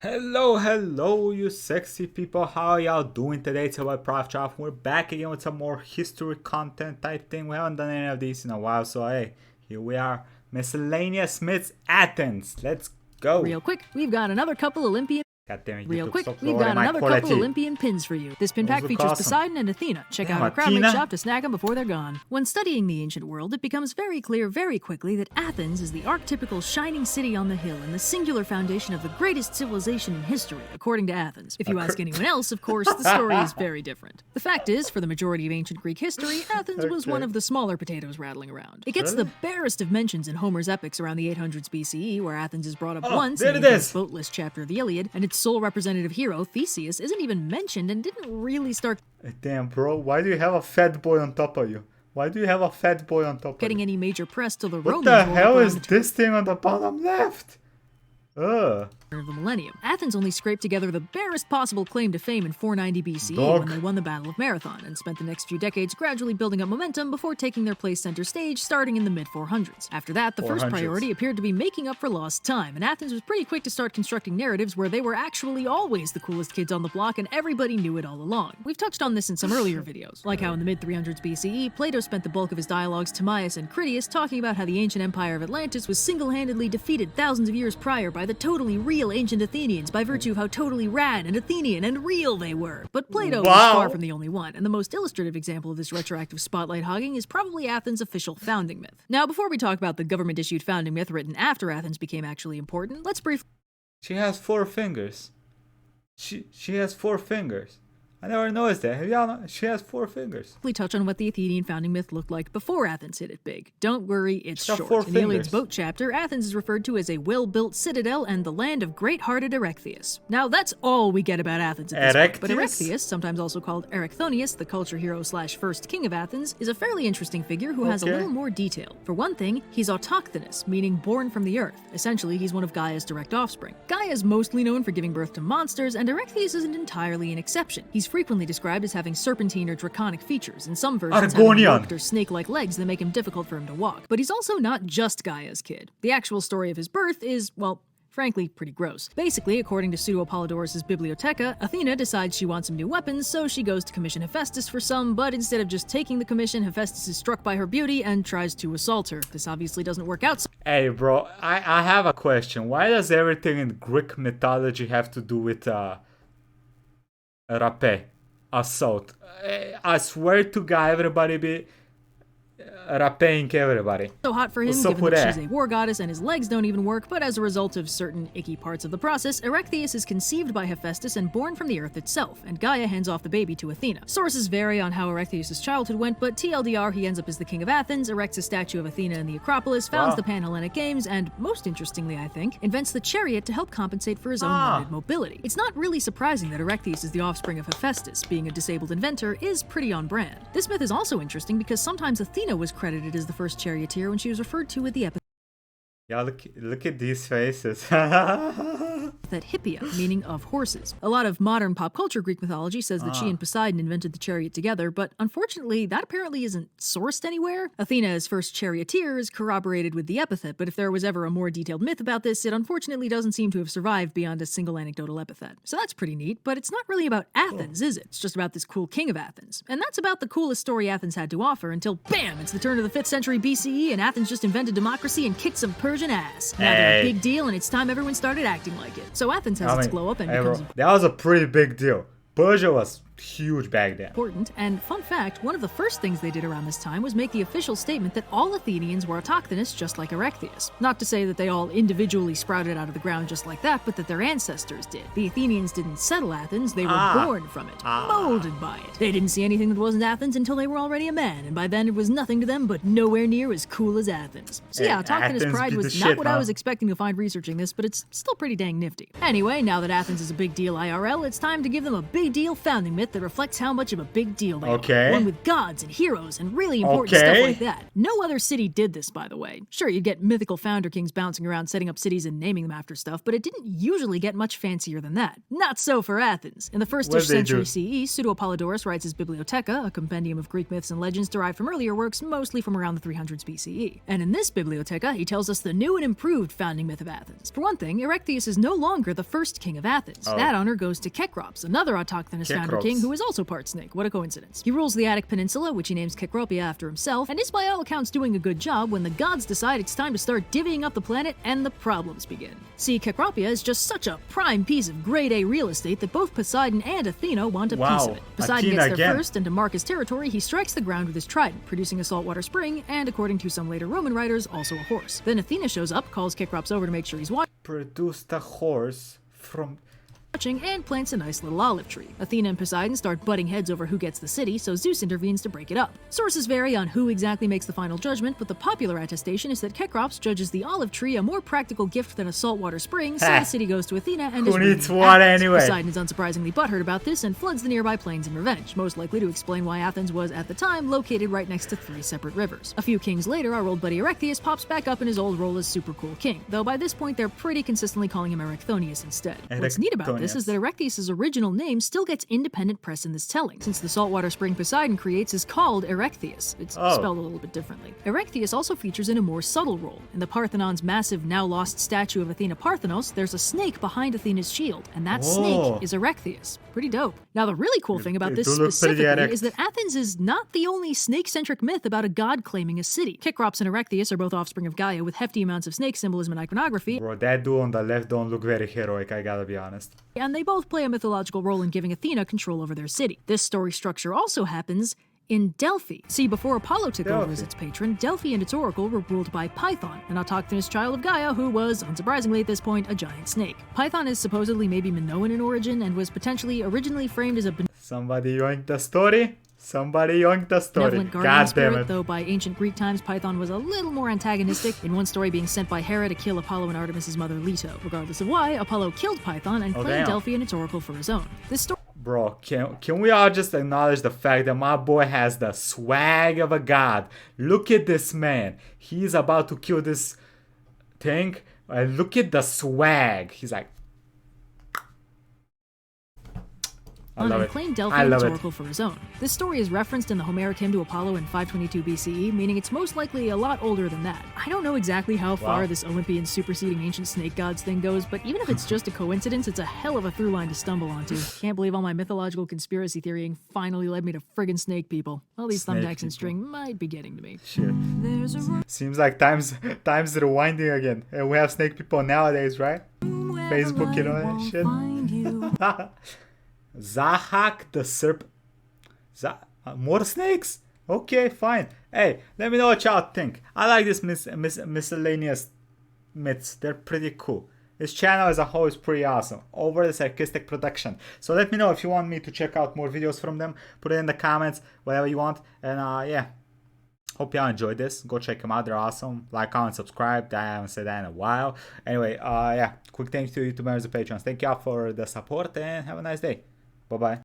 Hello, you sexy people. How y'all doing today? It's about Proftrof. We're back again with some more history content type thing. We haven't done any of these in a while, so hey, here we are. Miscellaneous Myths, Athens. Let's go. Real quick, we've got another couple Olympian Olympian pins for you. This pin pack features awesome. Poseidon and Athena. Check out our crowdmate shop to snag them before they're gone. When studying the ancient world, it becomes very clear very quickly that Athens is the archetypical shining city on the hill and the singular foundation of the greatest civilization in history, according to Athens. If you ask anyone else, of course, the story is very different. The fact is, for the majority of ancient Greek history, Athens was one of the smaller potatoes rattling around. It gets the barest of mentions in Homer's epics around the 800s BCE, where Athens is brought up once in the boatless chapter of the Iliad, and its sole representative hero, Theseus, isn't even mentioned and didn't really start Damn, bro, why do you have a fat boy on top of you? Why do you have a fat boy on top of you? getting any major press till the What Romans the rolled hell around is this thing on the bottom left? of the millennium. Athens only scraped together the barest possible claim to fame in 490 BCE when they won the Battle of Marathon and spent the next few decades gradually building up momentum before taking their place center stage starting in the mid-400s. After that, the first priority appeared to be making up for lost time, and Athens was pretty quick to start constructing narratives where they were actually always the coolest kids on the block and everybody knew it all along. We've touched on this in some earlier videos, like how in the mid-300s BCE, Plato spent the bulk of his dialogues Timaeus and Critias talking about how the ancient empire of Atlantis was single-handedly defeated thousands of years prior by the totally real ancient Athenians by virtue of how totally rad and Athenian and real they were. But Plato was far from the only one, and the most illustrative example of this retroactive spotlight hogging is probably Athens' official founding myth. Now, before we talk about the government-issued founding myth written after Athens became actually important, let's briefly... She has 4 fingers. She has 4 fingers. I never noticed that. Y'all know, she has 4 fingers. touch on what the Athenian founding myth looked like before Athens hit it big. Don't worry, it's She's got short. 4 In the Iliad's fingers. boat chapter, Athens is referred to as a well-built citadel and the land of great-hearted Erechtheus. Now, that's all we get about Athens at this point, but Erechtheus, sometimes also called Erecthonius, the culture hero slash first king of Athens, is a fairly interesting figure who has a little more detail. For one thing, he's autochthonous, meaning born from the earth. Essentially, he's one of Gaia's direct offspring. Gaia is mostly known for giving birth to monsters, and Erechtheus isn't entirely an exception. He's frequently described as having serpentine or draconic features, and some versions have hooked or snake-like legs that make him difficult for him to walk. But he's also not just Gaia's kid. The actual story of his birth is, well, frankly, pretty gross. Basically, according to Pseudo-Apollodorus' Bibliotheca, Athena decides she wants some new weapons, so she goes to commission Hephaestus for some, but instead of just taking the commission, Hephaestus is struck by her beauty and tries to assault her. This obviously doesn't work out. Hey bro, I have a question. Why does everything in Greek mythology have to do with rapé? Assault. I swear to God, everybody be raping everybody. So hot for him, given that she's a war goddess and his legs don't even work, but as a result of certain icky parts of the process, Erechtheus is conceived by Hephaestus and born from the earth itself, and Gaia hands off the baby to Athena. Sources vary on how Erechtheus' childhood went, but TLDR, he ends up as the king of Athens, erects a statue of Athena in the Acropolis, founds the Pan-Hellenic Games, and, most interestingly I think, invents the chariot to help compensate for his own limited mobility. It's not really surprising that Erechtheus is the offspring of Hephaestus. Being a disabled inventor is pretty on brand. This myth is also interesting because sometimes Athena was credited as the first charioteer when she was referred to with the epithet. Yeah, look at these faces. That Hippia, meaning of horses. A lot of modern pop culture Greek mythology says that she and Poseidon invented the chariot together, but unfortunately, that apparently isn't sourced anywhere. Athena as first charioteer is corroborated with the epithet, but if there was ever a more detailed myth about this, it unfortunately doesn't seem to have survived beyond a single anecdotal epithet. So that's pretty neat, but it's not really about Athens, is it? It's just about this cool king of Athens. And that's about the coolest story Athens had to offer until, bam, it's the turn of the 5th century BCE and Athens just invented democracy and kicked some Persian ass. Now they're a big deal and it's time everyone started acting like it. So Athens has its glow up and becomes that was a pretty big deal. Persia was huge back then. Important, and fun fact, one of the first things they did around this time was make the official statement that all Athenians were autochthonous just like Erechtheus. Not to say that they all individually sprouted out of the ground just like that, but that their ancestors did. The Athenians didn't settle Athens, they were born from it, molded by it. They didn't see anything that wasn't Athens until they were already a man, and by then it was nothing to them but nowhere near as cool as Athens. So yeah, autochthonous pride was not what I was expecting to find researching this, but it's still pretty dang nifty. Anyway, now that Athens is a big deal IRL, it's time to give them a big deal founding myth myth that reflects how much of a big deal they Okay. are. One with gods and heroes and really important stuff like that. No other city did this, by the way. Sure, you'd get mythical founder kings bouncing around setting up cities and naming them after stuff, but it didn't usually get much fancier than that. Not so for Athens. In the 1st century CE, Pseudo-Apollodorus writes his Bibliotheca, a compendium of Greek myths and legends derived from earlier works, mostly from around the 300s BCE. And in this Bibliotheca, he tells us the new and improved founding myth of Athens. For one thing, Erechtheus is no longer the first king of Athens. That honor goes to Kekrops, another autochthonous founder king who is also part snake. What a coincidence. He rules the Attic Peninsula, which he names Kekropia after himself, and is by all accounts doing a good job when the gods decide it's time to start divvying up the planet and the problems begin. See, Kekropia is just such a prime piece of grade A real estate that both Poseidon and Athena want a piece of it. Poseidon gets there first, and to mark his territory, he strikes the ground with his trident, producing a saltwater spring, and according to some later Roman writers, also a horse. Then Athena shows up, calls Kekrops over to make sure he's watching. Produced a horse from... and plants a nice little olive tree. Athena and Poseidon start butting heads over who gets the city, so Zeus intervenes to break it up. Sources vary on who exactly makes the final judgment, but the popular attestation is that Kekrops judges the olive tree a more practical gift than a saltwater spring, so the city goes to Athena and who needs water anyway? Poseidon is unsurprisingly butthurt about this and floods the nearby plains in revenge, most likely to explain why Athens was, at the time, located right next to 3 separate rivers. A few kings later, our old buddy Erechtheus pops back up in his old role as super cool king, though by this point they're pretty consistently calling him Erechthonius instead. What's neat about this is that Erechtheus' original name still gets independent press in this telling, since the saltwater spring Poseidon creates is called Erechtheus. It's spelled a little bit differently. Erechtheus also features in a more subtle role. In the Parthenon's massive, now lost statue of Athena Parthenos, there's a snake behind Athena's shield, and that snake is Erechtheus. Pretty dope. Now, the really cool thing about this specifically is that Athens is not the only snake-centric myth about a god claiming a city. Kekrops and Erechtheus are both offspring of Gaia with hefty amounts of snake symbolism and iconography. Bro, that dude on the left don't look very heroic, I gotta be honest. And they both play a mythological role in giving Athena control over their city. This story structure also happens in Delphi. See, before Apollo took over as its patron, Delphi and its oracle were ruled by Python, an autochthonous child of Gaia who was, unsurprisingly at this point, a giant snake. Python is supposedly maybe Minoan in origin and was potentially originally framed as a Somebody yoinked the story? Somebody yoinked the story. Benevolent guardian spirit, though by ancient Greek times, Python was a little more antagonistic, in one story being sent by Hera to kill Apollo and Artemis's mother Leto. Regardless of why, Apollo killed Python and claimed Delphi and its oracle for his own. This story... Bro, can we all just acknowledge the fact that my boy has the swag of a god? Look at this man. He's about to kill this thing. And look at the swag. He's like... I love it. Claimed Delphi and its oracle for his own. This story is referenced in the Homeric hymn to Apollo in 522 BCE, meaning it's most likely a lot older than that. I don't know exactly how far this Olympian superseding ancient snake gods thing goes, but even if it's just a coincidence, it's a hell of a through line to stumble onto. Can't believe all my mythological conspiracy theorying finally led me to friggin' snake people. All these thumbtacks and string might be getting to me. Shit. Seems like time's rewinding again. And we have snake people nowadays, right? Facebook, you know that shit. Zahak the Serp... more snakes? Okay, fine. Hey, let me know what y'all think. I like this miscellaneous myths. They're pretty cool. This channel as a whole is pretty awesome. Overly Sarcastic Production. So let me know if you want me to check out more videos from them. Put it in the comments, whatever you want. And yeah. Hope y'all enjoyed this. Go check them out. They're awesome. Like, comment, subscribe. I haven't said that in a while. Anyway, yeah. Quick thanks to YouTubers and Patreons. Thank y'all for the support and have a nice day. Bye-bye.